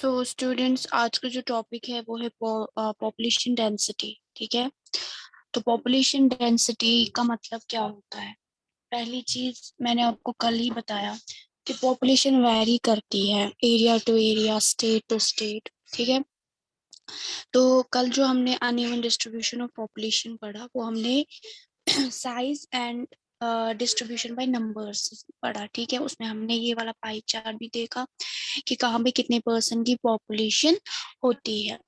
Students, आज का जो टॉपिक है वो है पॉपुलेशन डेंसिटी। ठीक है। तो पॉपुलेशन डेंसिटी का मतलब क्या होता है? पहली चीज मैंने आपको कल ही बताया कि पॉपुलेशन वैरी करती है area to area, state to state. ठीक है। तो कल जो हमने अनइवन डिस्ट्रीब्यूशन ऑफ पॉपुलेशन पढ़ा वो हमने size and distribution by numbers पढ़ा। ठीक है। उसमें हमने ये वाला पाई चार्ट भी देखा कि कहाँ पे कितने परसेंट की पॉपुलेशन होती है।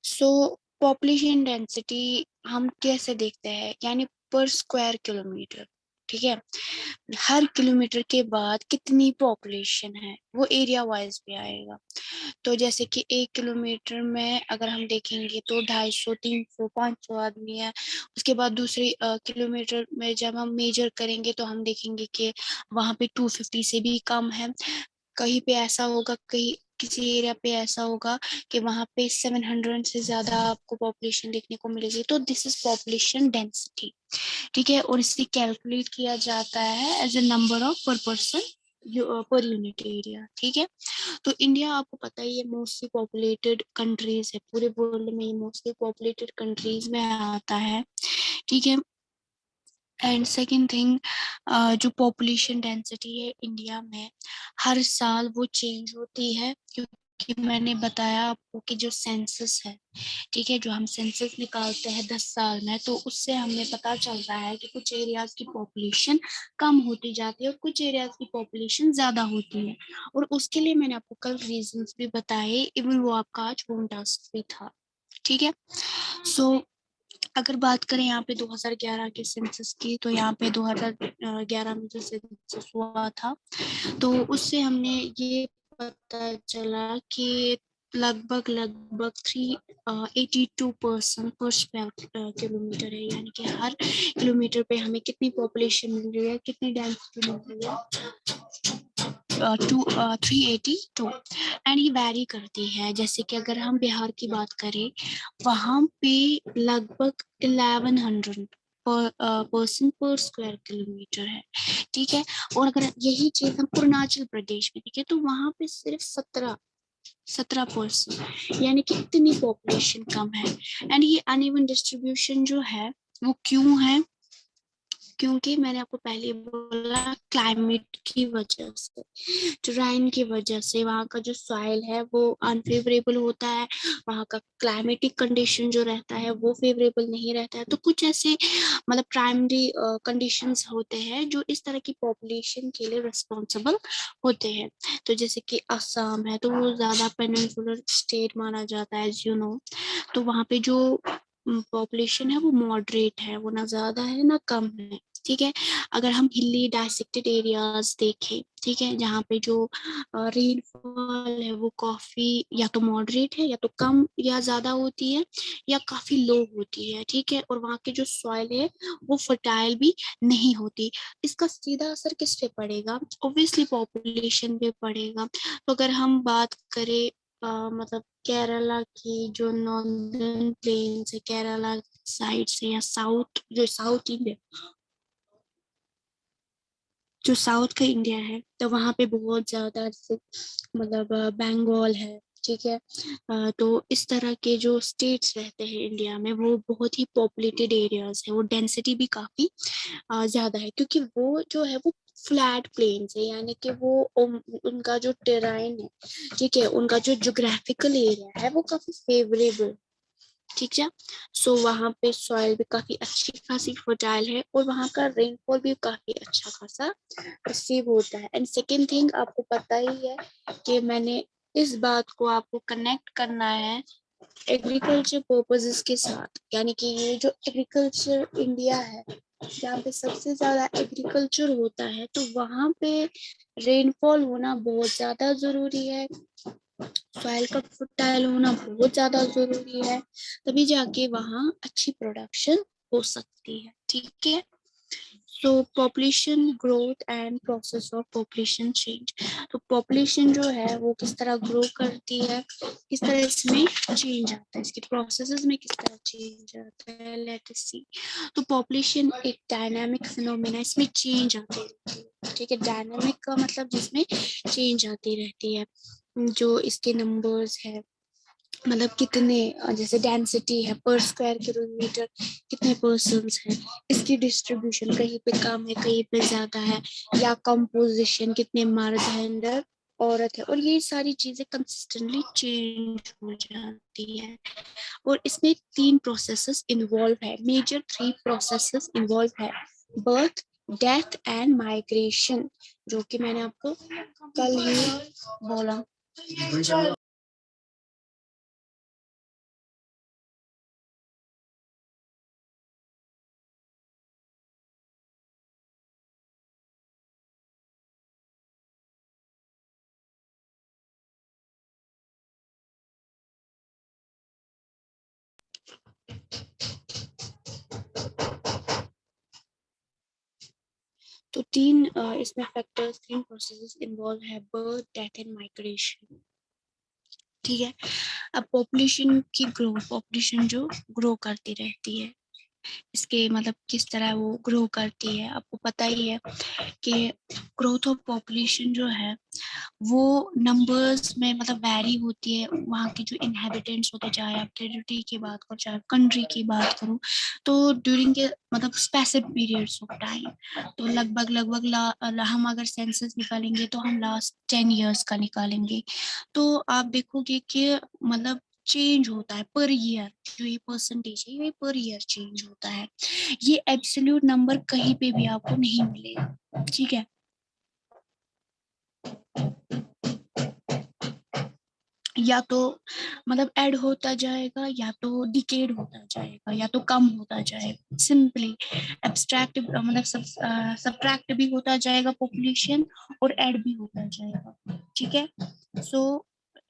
सो पॉपुलेशन डेंसिटी हम कैसे देखते हैं, यानी पर स्क्वायर किलोमीटर। ठीक है। हर किलोमीटर के बाद कितनी पॉपुलेशन है वो एरिया वाइज भी आएगा। तो जैसे कि 1 किलोमीटर में अगर हम देखेंगे तो 250, 300, 500 आदमी है। उसके बाद दूसरी किलोमीटर में जब हम मेजर करेंगे तो हम देखेंगे कि वहां पे 250 से भी कम है। कहीं पे ऐसा होगा, कहीं किसी एरिया पे ऐसा होगा कि वहां पे 700 से ज्यादा आपको पॉपुलेशन देखने को मिलेगी। तो दिस इज पॉपुलेशन डेंसिटी। ठीक है। और इसे कैलकुलेट किया जाता है एज ए नंबर ऑफ पर पर्सन पर यूनिट एरिया। ठीक है। तो इंडिया आपको पता ही है मोस्टली पॉपुलेटेड कंट्रीज है, पूरे वर्ल्ड में ये मोस्टली पॉपुलेटेड कंट्रीज में आता है। ठीक है। एंड सेकेंड थिंग, जो पॉपुलेशन डेंसिटी है इंडिया में हर साल वो चेंज होती है, क्योंकि मैंने बताया आपको कि जो सेंसस है, ठीक है, जो हम सेंसस निकालते हैं 10 साल में, तो उससे हमें पता चलता है कि कुछ एरियाज की पॉपुलेशन कम होती जाती है और कुछ एरियाज की पॉपुलेशन ज्यादा होती है। और उसके लिए मैंने आपको कल रीजंस भी बताए, इवन वो आपका आज होम टास्क भी था। ठीक है। सो अगर बात करें यहाँ पे 2011 के सेंसस की, तो यहाँ पे 2011 में जो सेंसस हुआ था तो उससे हमने ये पता चला कि लगभग लगभग 382% पर स्क्वायर किलोमीटर है, यानी कि हर किलोमीटर पे हमें कितनी पॉपुलेशन मिल रही है, कितनी डेंसिटी मिल रही है, 382। एंड ये वैरी करती है। जैसे कि अगर हम बिहार की बात करें, वहां पे लगभग 1100 पर्सन पर स्क्वायर किलोमीटर है। ठीक है। और अगर यही चीज हम अरुणाचल प्रदेश में देखें तो वहां पे सिर्फ 17% यानी कि इतनी पॉपुलेशन कम है। एंड ये अनइवन डिस्ट्रीब्यूशन जो है वो क्यों है? क्योंकि मैंने आपको पहले बोला क्लाइमेट की वजह से, टर्राइन की वजह से वहाँ का जो सॉइल है वो अनफेवरेबल होता है, वहाँ का क्लाइमेटिक कंडीशन जो रहता है वो फेवरेबल नहीं रहता है। तो कुछ ऐसे मतलब प्राइमरी कंडीशंस होते हैं जो इस तरह की पॉपुलेशन के लिए रिस्पॉन्सिबल होते हैं। तो जैसे कि असम है तो वो ज्यादा पेनिनसुलर स्टेट माना जाता है, यू नो। तो वहाँ पे जो पॉपुलेशन है वो मॉडरेट है, वो ना ज्यादा है ना कम है। ठीक है। अगर हम हिली डाइसेक्टेड एरियाज देखें, ठीक है, जहाँ पे जो रेनफॉल है वो काफी या तो मॉडरेट है या तो कम या ज्यादा होती है या काफी लो होती है। ठीक है। और वहाँ की जो सॉइल है वो फर्टाइल भी नहीं होती। इसका सीधा असर किस पे पड़ेगा? ऑब्वियसली पॉपुलेशन पे पड़ेगा। तो अगर हम बात करें मतलब केरला की जो नॉर्दर्न प्लेन्स है, केरला साइड से, या साउथ, जो साउथ इंडिया, जो साउथ का इंडिया है, तो वहाँ पे बहुत ज्यादा मतलब बंगाल है। ठीक है। तो इस तरह के जो स्टेट्स रहते हैं इंडिया में वो बहुत ही पॉपुलेटेड एरियाज है, वो डेंसिटी भी काफी ज्यादा है, क्योंकि वो जो है वो फ्लैट प्लेन्स है, यानी कि वो उनका जो टेराइन है, ठीक है, उनका जो जोग्राफिकल एरिया है वो काफी फेवरेबल। ठीक है। सो वहाँ पे सॉइल भी काफी अच्छी खासी फर्टाइल है और वहाँ का रेनफॉल भी काफी अच्छा खासा रिसीव होता है। एंड सेकेंड थिंग, आपको पता ही है कि मैंने इस बात को आपको कनेक्ट करना है एग्रीकल्चर पर्पसेस के साथ, यानी कि ये जो एग्रीकल्चर इंडिया है जहाँ पे सबसे ज्यादा एग्रीकल्चर होता है, तो वहाँ पे रेनफॉल होना बहुत ज्यादा जरूरी है, सॉइल का फर्टाइल होना बहुत ज्यादा जरूरी है, तभी जाके वहाँ अच्छी प्रोडक्शन हो सकती है। ठीक है। सो population growth and process of population change. तो पॉपुलेशन जो है वो किस तरह ग्रो करती है, किस तरह इसमें चेंज आता है, इसके प्रोसेसेस में किस तरह चेंज आता है, लेट अस सी। तो पॉपुलेशन एक डायनामिक फिनोमेना, इसमें चेंज आती रहती है। ठीक है। डायनामिक का मतलब जिसमें चेंज आती रहती है। जो इसके नंबर्स है, मतलब कितने जैसे डेंसिटी है पर स्क्वायर किलोमीटर कितने पर्सन्स हैं, इसकी डिस्ट्रीब्यूशन कहीं पे कम है कहीं पे ज्यादा है, या कंपोजिशन कितने मर्द हैं अंदर औरत है, और ये सारी चीजें कंसिस्टेंटली चेंज हो जाती है। और इसमें 3 प्रोसेसेस इन्वॉल्व है, मेजर 3 प्रोसेसेस इन्वॉल्व है, बर्थ, डेथ एंड माइग्रेशन, जो कि मैंने आपको कल ही बोला। तो 3 इसमें फैक्टर्स, 3 प्रोसेसेस इन्वॉल्व है, बर्थ, डेथ एंड माइग्रेशन। ठीक है। अब पॉपुलेशन की ग्रोथ, पॉपुलेशन जो ग्रो करती रहती है, इसके मतलब किस तरह वो ग्रो करती है, आपको पता ही है कि ग्रोथ ऑफ पॉपुलेशन जो है वो नंबर्स में मतलब वैरी होती है, वहाँ के जो इनहेबिटेंट्स होते, चाहे आप टेरिटरी की बात करो चाहे कंट्री की बात करो, तो ड्यूरिंग के मतलब स्पेसिफिक पीरियड्स ऑफ टाइम, तो लगभग लगभग हम अगर सेंसस निकालेंगे तो हम लास्ट 10 years का निकालेंगे, तो आप देखोगे कि मतलब चेंज होता है पर ईयर, जो ये परसेंटेज है ये पर ईयर चेंज होता है, ये एब्सोल्यूट नंबर कहीं पे भी आपको नहीं मिलेगा। ठीक है। या तो मतलब ऐड होता जाएगा या तो डिकेड होता जाएगा या तो कम होता जाएगा, सिंपली एब्स्ट्रैक्ट मतलब सब्ट्रैक्ट भी होता जाएगा पॉपुलेशन और ऐड भी होता जाएगा। ठीक है। सो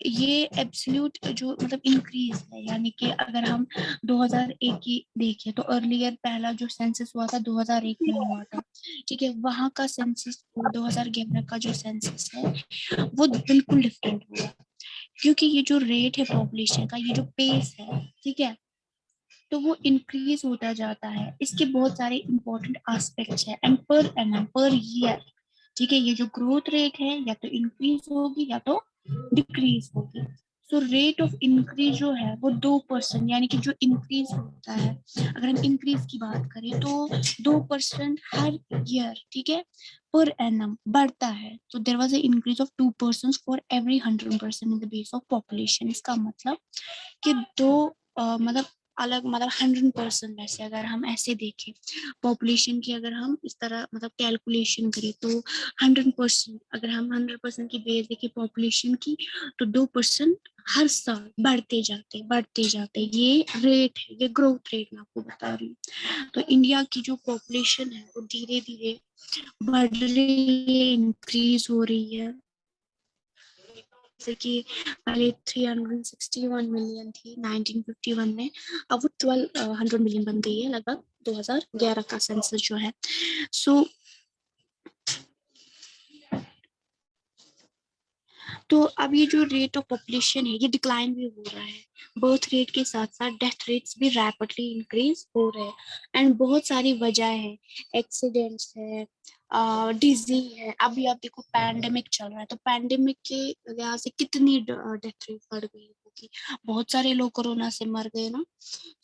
ये एब्सोल्यूट जो मतलब इंक्रीज है, यानी कि अगर हम 2001 की देखें तो अर्लियर पहला जो सेंसस हुआ था 2001 में हुआ था। ठीक है। वहां का सेंसस 2011 का जो सेंसस है वो बिल्कुल डिफरेंट हुआ, क्योंकि ये जो रेट है पॉपुलेशन का, ये जो पेस है, ठीक है, तो वो इंक्रीज होता जाता है। इसके बहुत सारे इंपॉर्टेंट एस्पेक्ट्स है, and per annum per year, ठीक है, ये जो ग्रोथ रेट है या तो इंक्रीज होगी या तो डिक्रीज होगी। सो रेट ऑफ इंक्रीज जो है वो 2%, यानी कि जो इंक्रीज होता है, अगर हम इंक्रीज की बात करें तो 2% हर ईयर, ठीक है, पर एनम बढ़ता है। तो there was a increase of 2% for every 100% in the base of population. इसका मतलब कि दो मतलब अलग मतलब 100% में से अगर हम ऐसे देखें पॉपुलेशन की, अगर हम इस तरह मतलब कैलकुलेशन करें तो 100%, अगर हम 100% की बेस देखें पॉपुलेशन की, तो 2% हर साल बढ़ते जाते, ये रेट है, ये ग्रोथ रेट मैं आपको बता रही हूँ। तो इंडिया की जो पॉपुलेशन है वो धीरे धीरे बढ़ रही है, इंक्रीज हो रही है। जैसे कि पहले 361 मिलियन थी 1951 में, अब वो 1200 मिलियन बन गई है लगभग 2011 का सेंसस जो है। सो तो अब ये जो रेट ऑफ पॉपुलेशन है ये डिक्लाइन भी हो रहा है, बर्थ रेट के साथ साथ डेथ रेट्स भी रैपिडली इंक्रीज हो रहे हैं, एंड बहुत सारी वजह है, एक्सीडेंट्स है, डिजी है। अभी आप देखो पैंडेमिक चल रहा है, तो पैंडेमिक के लिहाज से कितनी डेथ रेट बढ़ गई होगी, बहुत सारे लोग कोरोना से मर गए ना।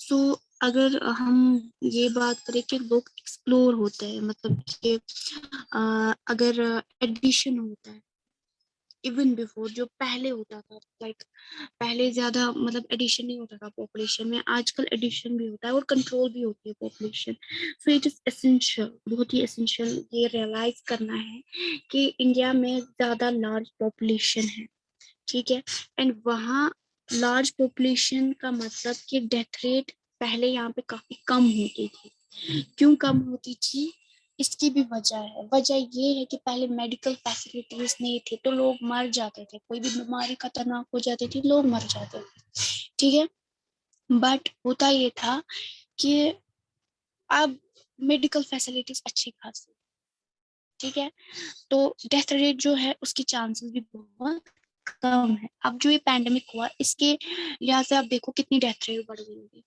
सो अगर हम ये बात करें कि लोग एक्सप्लोर होते हैं, मतलब कि अगर एडिशन होता है इवन बिफोर, जो पहले होता था, लाइक पहले ज्यादा मतलब एडिशन नहीं होता था पॉपुलेशन में, आजकल एडिशन भी होता है और कंट्रोल भी होती है population. So it is essential, बहुत ही एसेंशियल ये रियलाइज करना है कि इंडिया में ज्यादा लार्ज पॉपुलेशन है, ठीक है, एंड वहाँ लार्ज पॉपुलेशन का मतलब कि डेथ रेट पहले यहाँ पे काफी कम होती थी। क्यों कम होती थी, इसकी भी वजह है। वजह ये है कि पहले मेडिकल फैसिलिटीज नहीं थी तो लोग मर जाते थे, कोई भी बीमारी खतरनाक हो जाती थी लोग मर जाते थे, ठीक है। बट होता ये था कि अब मेडिकल फैसिलिटीज अच्छी खासी, ठीक है, तो डेथ रेट जो है उसकी चांसेस भी बहुत कम है। अब जो ये पैंडेमिक हुआ इसके लिहाज से आप देखो कितनी डेथ रेट बढ़ गई होगी।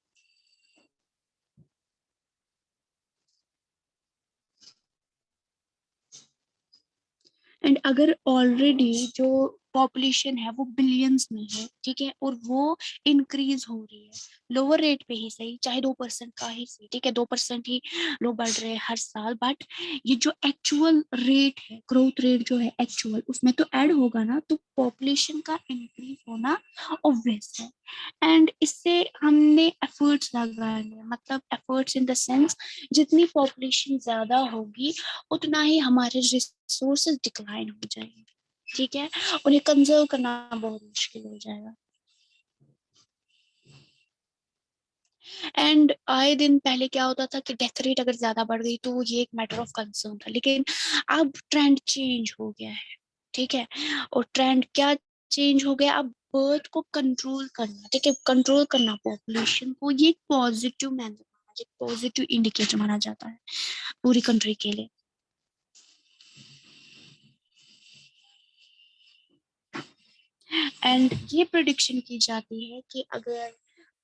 एंड अगर ऑलरेडी जो पॉपुलेशन है वो बिलियंस में है, ठीक है, और वो इंक्रीज हो रही है लोअर रेट पे ही सही, चाहे 2% का ही सही, ठीक है, 2% ही लोग बढ़ रहे हैं हर साल, बट ये जो एक्चुअल रेट है, ग्रोथ रेट जो है एक्चुअल, उसमें तो ऐड होगा ना, तो पॉपुलेशन का इंक्रीज होना ऑब्वियस है। एंड इससे हमने एफर्ट्स लगाए हैं, मतलब एफर्ट्स इन द सेंस जितनी पॉपुलेशन ज्यादा होगी उतना ही हमारे रिसोर्सेज डिक्लाइन हो जाएंगे, ठीक है, उन्हें कंजर्व करना बहुत मुश्किल हो जाएगा। एंड आए दिन पहले क्या होता था कि डेथ रेट अगर ज्यादा बढ़ गई तो ये एक मैटर ऑफ कंसर्न था, लेकिन अब ट्रेंड चेंज हो गया है, ठीक है, और ट्रेंड क्या चेंज हो गया, अब बर्थ को कंट्रोल करना, ठीक है, कंट्रोल करना पॉपुलेशन को, ये एक पॉजिटिव मैनर, एक पॉजिटिव इंडिकेटर माना जाता है पूरी कंट्री के लिए। एंड ये प्रिडिक्शन की जाती है कि अगर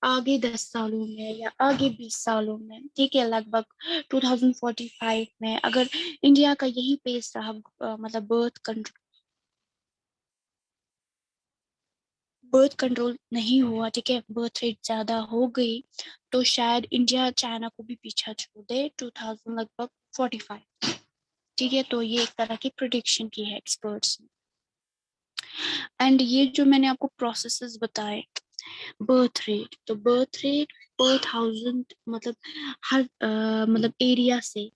आगे 10 सालों में या आगे 20 सालों में, ठीक है, लगभग 2045 में अगर इंडिया का यही पेस रहा, मतलब बर्थ कंट्रोल नहीं हुआ, ठीक है, बर्थ रेट ज्यादा हो गई, तो शायद इंडिया चाइना को भी पीछा छोड़ दे 2000 लगभग 45, ठीक है, तो ये एक तरह की प्रिडिक्शन की है एक्सपर्ट्स ने। एंड ये जो मैंने आपको प्रोसेसेस बताए, बर्थ रेट, तो बर्थ रेट पर थाउजेंड, मतलब हर मतलब एरिया से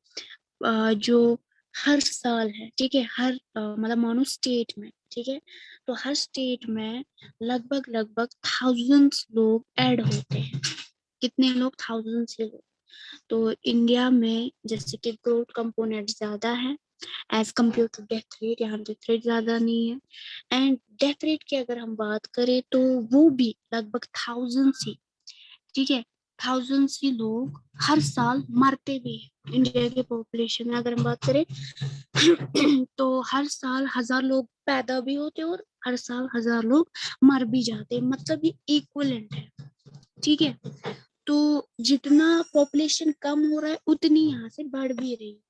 जो हर साल है, ठीक है, हर मतलब मानो स्टेट में, ठीक है, तो हर स्टेट में लगभग लगभग थाउजेंड्स लोग ऐड होते हैं, कितने लोग, थाउजेंड्स लोग। तो इंडिया में जैसे कि ग्रोथ कंपोनेंट ज्यादा है as compare to death rate, यहाँ डेथ रेट ज्यादा नहीं है। एंड डेथ रेट की अगर हम बात करें तो वो भी लगभग थाउजेंड्स ही, ठीक है, थाउजेंड्स ही लोग हर साल मरते भी हैं। इंडिया की पॉपुलेशन में अगर हम बात करें तो हर साल 1000 लोग पैदा भी होते हैं और हर साल 1000 लोग मर भी जाते हैं, मतलब ये इक्वलेंट है, ठीक है, तो जितना पॉपुलेशन कम हो रहा है उतनी यहाँ से बढ़ भी रही है।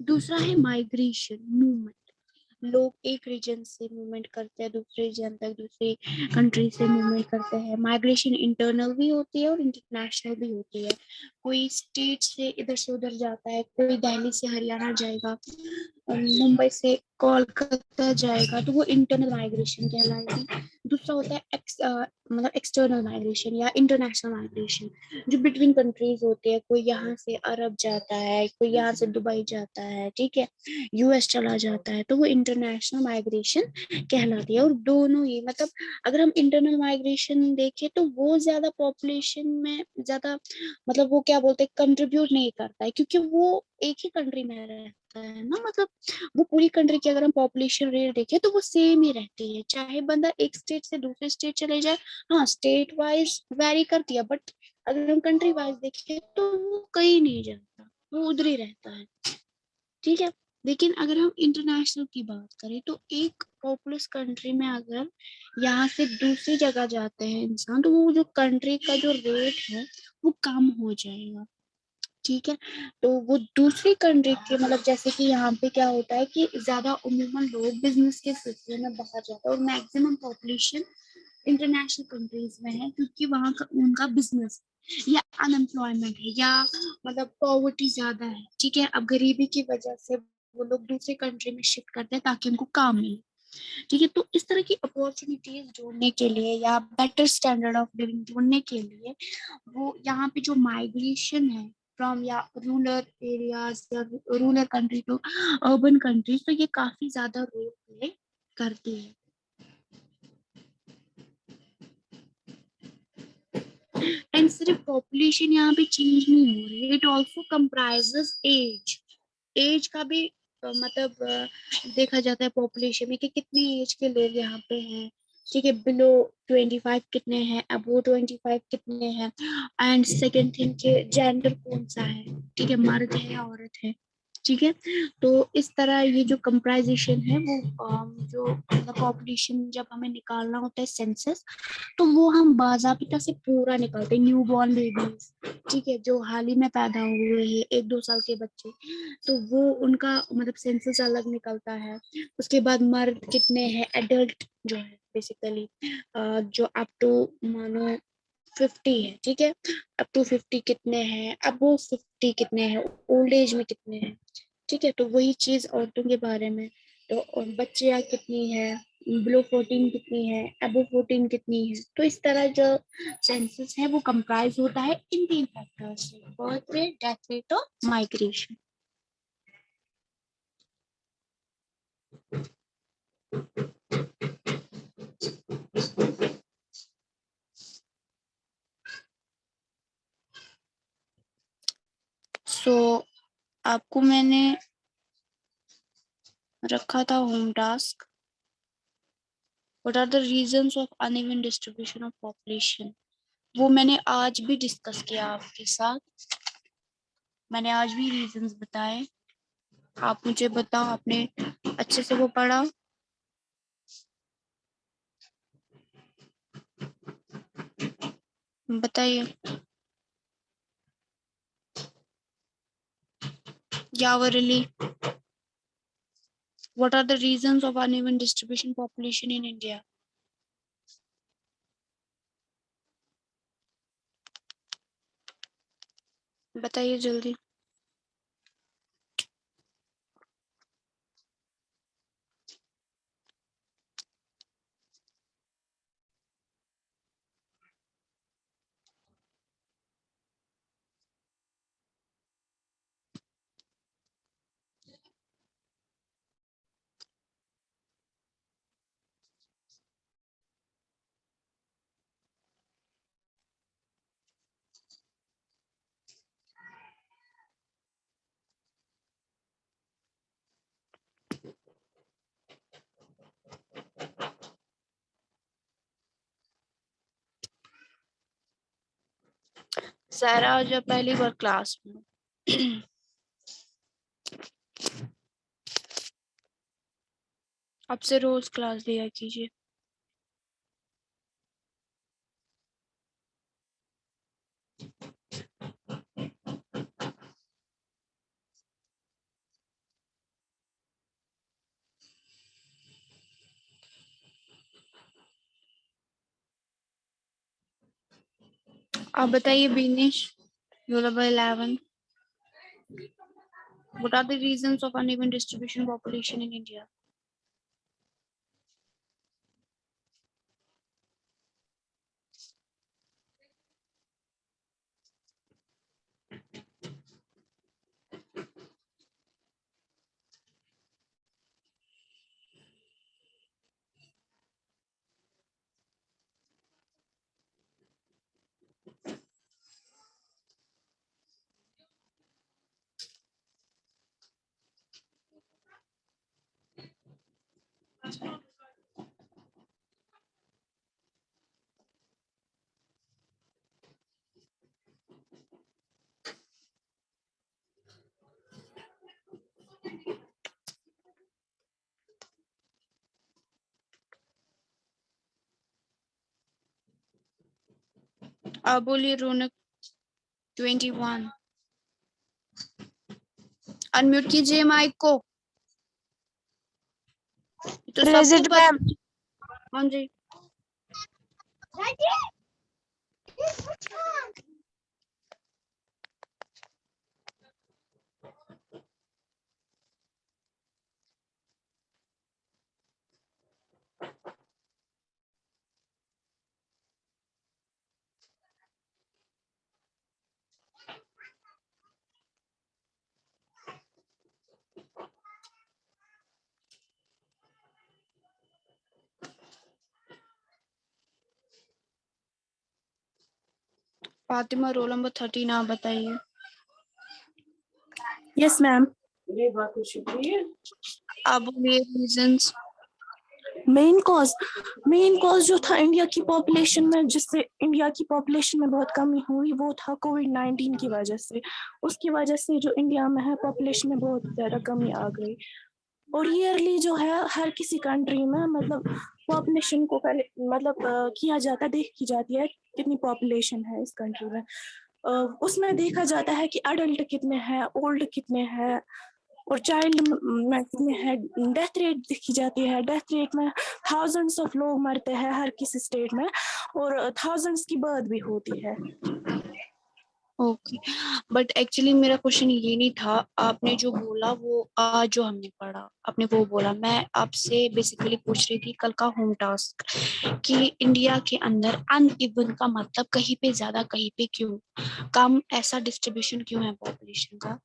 दूसरा है माइग्रेशन मूवमेंट, लोग एक रीजन से मूवमेंट करते हैं दूसरे रीजन तक, दूसरी कंट्री से मूवमेंट करते हैं। माइग्रेशन इंटरनल भी होती है और इंटरनेशनल भी होती है, कोई स्टेट से इधर से उधर जाता है, कोई दिल्ली से हरियाणा जाएगा, मुंबई से कोलकाता जाएगा, तो वो इंटरनल माइग्रेशन कहलाएगी। दूसरा होता है मतलब एक्सटर्नल माइग्रेशन या इंटरनेशनल माइग्रेशन, जो बिटवीन कंट्रीज होते हैं, कोई यहाँ से अरब जाता है, कोई यहाँ से दुबई जाता है, ठीक है, यूएस चला जाता है, तो वो इंटरनेशनल माइग्रेशन कहलाती है। और दोनों ही, मतलब अगर हम इंटरनल माइग्रेशन देखें तो वो ज्यादा पॉपुलेशन में ज्यादा, मतलब वो क्या बोलते हैं, कंट्रीब्यूट नहीं करता है, क्योंकि वो एक ही कंट्री में रहता है ना, मतलब वो पूरी कंट्री की अगर हम पॉपुलेशन रेट देखें तो वो सेम ही रहती है, चाहे बंदा एक स्टेट से दूसरे स्टेट चले जाए, हाँ स्टेट वाइज वेरी करती है, बट अगर हम कंट्री वाइज देखें तो वो कहीं नहीं जाता, वो उधर ही रहता है, ठीक है। लेकिन अगर हम इंटरनेशनल की बात करें तो एक पॉपुलस कंट्री में अगर यहाँ से दूसरी जगह जाते हैं इंसान, तो वो जो कंट्री का जो रेट है वो कम हो जाएगा, ठीक है, तो वो दूसरी कंट्री के, मतलब जैसे कि यहाँ पे क्या होता है कि ज्यादा उम्मीदवार लोग बिजनेस के सिलसिले में बाहर जाते हैं और मैक्सिमम पॉपुलेशन इंटरनेशनल कंट्रीज में है, क्योंकि वहाँ का उनका बिजनेस या अनएम्प्लॉयमेंट है या मतलब पॉवर्टी ज्यादा है, ठीक है, अब गरीबी की वजह से वो लोग दूसरे कंट्री में शिफ्ट करते हैं ताकि उनको काम मिले, ठीक है, तो इस तरह की अपॉर्चुनिटीज जोड़ने के लिए या बेटर स्टैंडर्ड ऑफ लिविंग जोड़ने के लिए वो यहाँ पे जो माइग्रेशन है फ्रॉम या रूरल एरियाज या rural country to urban countries, तो ये काफी ज्यादा रोल प्ले करती है। एंड सिर्फ पॉपुलेशन यहाँ पे चेंज नहीं हो रही, it also comprises age, age का भी मतलब देखा जाता है पॉपुलेशन में कि कितनी एज के लोग यहाँ पे हैं, ठीक है, बिलो 25 कितने हैं, अबो 25 कितने हैं, एंड सेकेंड थिंग के जेंडर कौन सा है, ठीक है, मर्द है या औरत है, ठीक है। तो इस तरह ये जो कंप्राइजेशन है वो जो मतलब पॉपुलेशन जब हमें निकालना होता है सेंसस, तो वो हम बाजाबिता से पूरा निकालते हैं। न्यू बॉर्न बेबीज, ठीक है, जो हाल ही में पैदा हुए हैं 1-2 साल के बच्चे, तो वो उनका मतलब सेंसस अलग निकलता है। उसके बाद मर्द कितने हैं, एडल्ट जो है बेसिकली, जो अप टू मानो 50 है, ठीक है, अप टू 50 कितने हैं, अब वो 50 कितने हैं, ओल्ड एज में कितने हैं, ठीक है। तो वही चीज औरतों के बारे में, तो और बच्चियां कितनी है, बिलो 14 कितनी है, अबो 14 कितनी है। तो इस तरह जो सेंसस है वो कंप्राइज होता है इन 3 फैक्टर्स से, बर्थ रेट, डेथ रेट और माइग्रेशन। सो आपको मैंने रखा था home task, what are the reasons of uneven distribution of population. वो मैंने आज भी डिस्कस किया आपके साथ, मैंने आज भी रीजंस बताए। आप मुझे बताओ, आपने अच्छे से वो पढ़ा? बताइए। यावरली, what are the reasons of uneven distribution population in India? बताइए जल्दी। सारा जब पहली बार क्लास में अब से रोज क्लास दिया कीजिए। आप बताइए Beenish, roll number 11, what are the reasons of uneven distribution population in India? आप बोलिए रौनक 21। अनम्यूट कीजिए माइक को। तो सबको पता। हाँ जी। फातिमा रोल नंबर 13, आप बताइए। Yes ma'am. आप बोलिए रीजंस। मेन कॉज जो था इंडिया की पॉपुलेशन में, जिससे इंडिया की पॉपुलेशन में बहुत कमी हुई, वो था कोविड-19 की वजह से। उसकी वजह से जो इंडिया में है पॉपुलेशन में बहुत ज़्यादा कमी आ गई। और ईयरली जो है हर किसी कंट्री में मतलब पॉपुलेशन को किया जाता है, देखी जाती है कितनी पॉपुलेशन है इस कंट्री में। उसमें देखा जाता है कि अडल्ट कितने हैं, ओल्ड कितने हैं और चाइल्ड में कितने हैं। डेथ रेट देखी जाती है, डेथ रेट में थाउजेंड्स ऑफ लोग मरते हैं हर किसी स्टेट में और थाउजेंड्स की बर्थ भी होती है। ओके, बट एक्चुअली मेरा क्वेश्चन ये नहीं था। आपने जो बोला वो आज जो हमने पढ़ा आपने वो बोला। मैं आपसे बेसिकली पूछ रही थी कल का होम टास्क कि इंडिया के अंदर अनइवन का मतलब कहीं पे ज्यादा कहीं पे क्यों कम, ऐसा डिस्ट्रीब्यूशन क्यों है पॉपुलेशन का।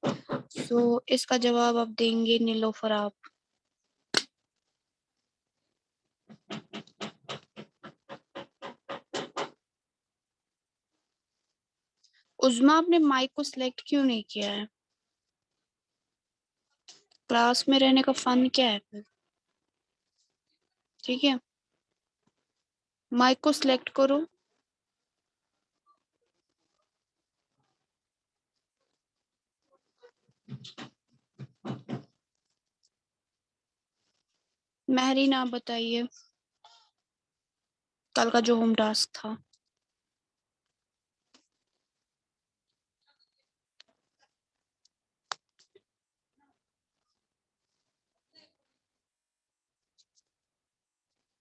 सो इसका जवाब आप देंगे नीलोफर आप? उज़मा आपने माइक को सिलेक्ट क्यों नहीं किया है? क्लास में रहने का फन क्या है फिर? ठीक है, माइक को सिलेक्ट करो। महरीन आप बताइए कल का जो होम टास्क था।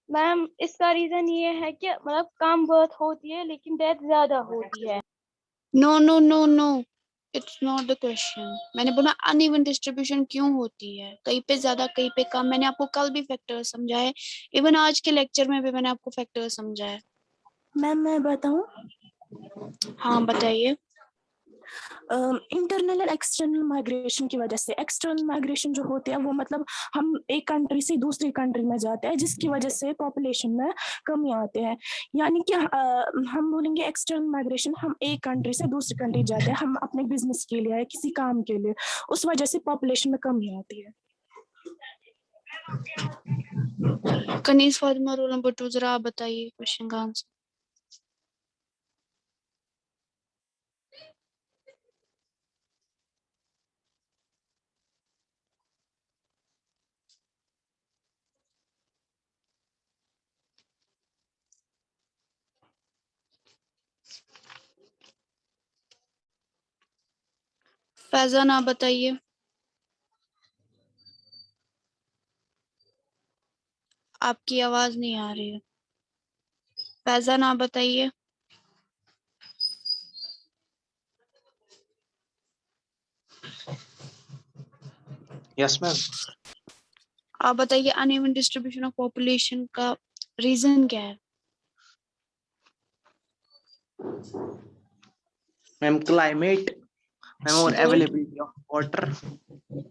मैम इसका रीजन ये है कि मतलब कम बर्थ होती है लेकिन डेथ ज्यादा होती है। No no no no, it's not the question. मैंने बोला अनइवन डिस्ट्रीब्यूशन क्यों होती है, कहीं पे ज्यादा कहीं पे कम। मैंने आपको कल भी फैक्टर समझाए, इवन आज के लेक्चर में भी मैंने आपको फैक्टर समझाया। मैम मैं बताऊं, हाँ बताइए। इंटरनल और एक्सटर्नल माइग्रेशन की वजह से। एक्सटर्नल माइग्रेशन जो होते हैं वो मतलब हम एक कंट्री से दूसरी कंट्री में जाते हैं, जिसकी वजह से पॉपुलेशन में कमी आते हैं। यानी कि हम बोलेंगे एक्सटर्नल माइग्रेशन, हम एक कंट्री से दूसरी कंट्री जाते हैं, हम अपने बिजनेस के लिए, किसी काम के लिए, उस वजह से पॉपुलेशन में कमी आती है। कनीज फातिमा रोल नंबर 2, जरा आप बताइए क्वेश्चन का आंसर। फैजान आप बताइए। आपकी आवाज नहीं आ रही है। फैजान आप बताइए। Yes ma'am. आप बताइए अनइवन डिस्ट्रीब्यूशन ऑफ पॉपुलेशन का रीजन क्या है? मैम क्लाइमेट मैम और गुड, अवेलेबिलिटी ऑफ वाटर।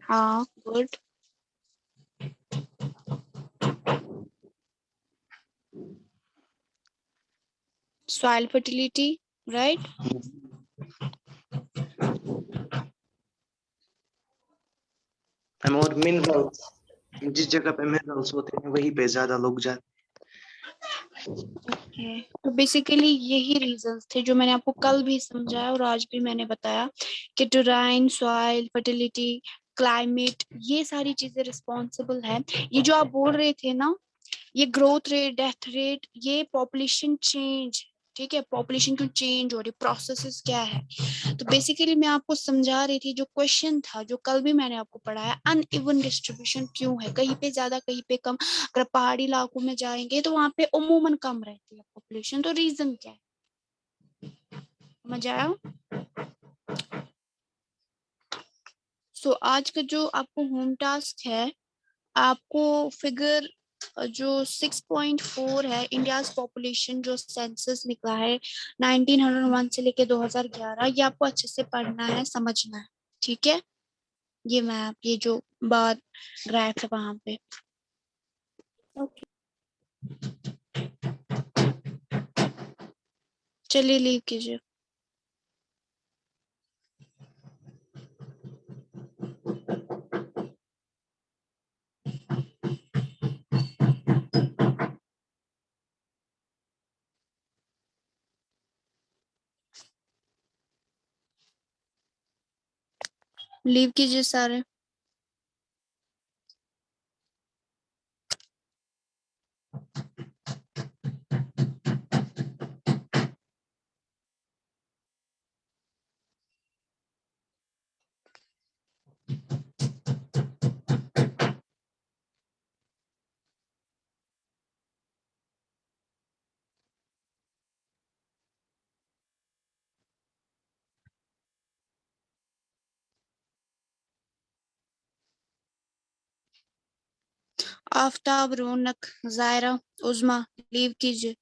हाँ good. Soil fertility, right. Ma'am और मिनरल्स, जिस जगह पे मिनरल्स होते हैं वहीं पे ज्यादा लोग जाते ओके, तो बेसिकली यही रीजंस थे जो मैंने आपको कल भी समझाया और आज भी मैंने बताया कि टेराइन, सॉइल फर्टिलिटी, क्लाइमेट, ये सारी चीजें रिस्पॉन्सिबल है। ये जो आप बोल रहे थे ना, ये ग्रोथ रेट, डेथ रेट, ये पॉपुलेशन चेंज, ठीक है, पॉपुलेशन क्यों चेंज हो रही, प्रोसेसेस क्या है। तो बेसिकली मैं आपको समझा रही थी, जो क्वेश्चन था जो कल भी मैंने आपको पढ़ाया, अनइवन डिस्ट्रीब्यूशन क्यों है, कहीं पे ज्यादा कहीं पे कम। अगर पहाड़ी इलाकों में जाएंगे तो वहां पे उमूमन कम रहती है पॉपुलेशन, तो रीजन क्या है, समझ आया? सो आज का जो आपको होम टास्क है, आपको फिगर जो 6.4 है, इंडिया पॉपुलेशन जो सेंसस निकला है 1901 से लेके 2011, ये आपको अच्छे से पढ़ना है, समझना है, ठीक है। ये मैप, ये जो बार ग्राफ है वहां पे। ओके। चलिए लीव कीजिए। लीव कीजिए सारे। आफ्ताब, रौनक, जायरा, उज़मा, लीव कीजिए।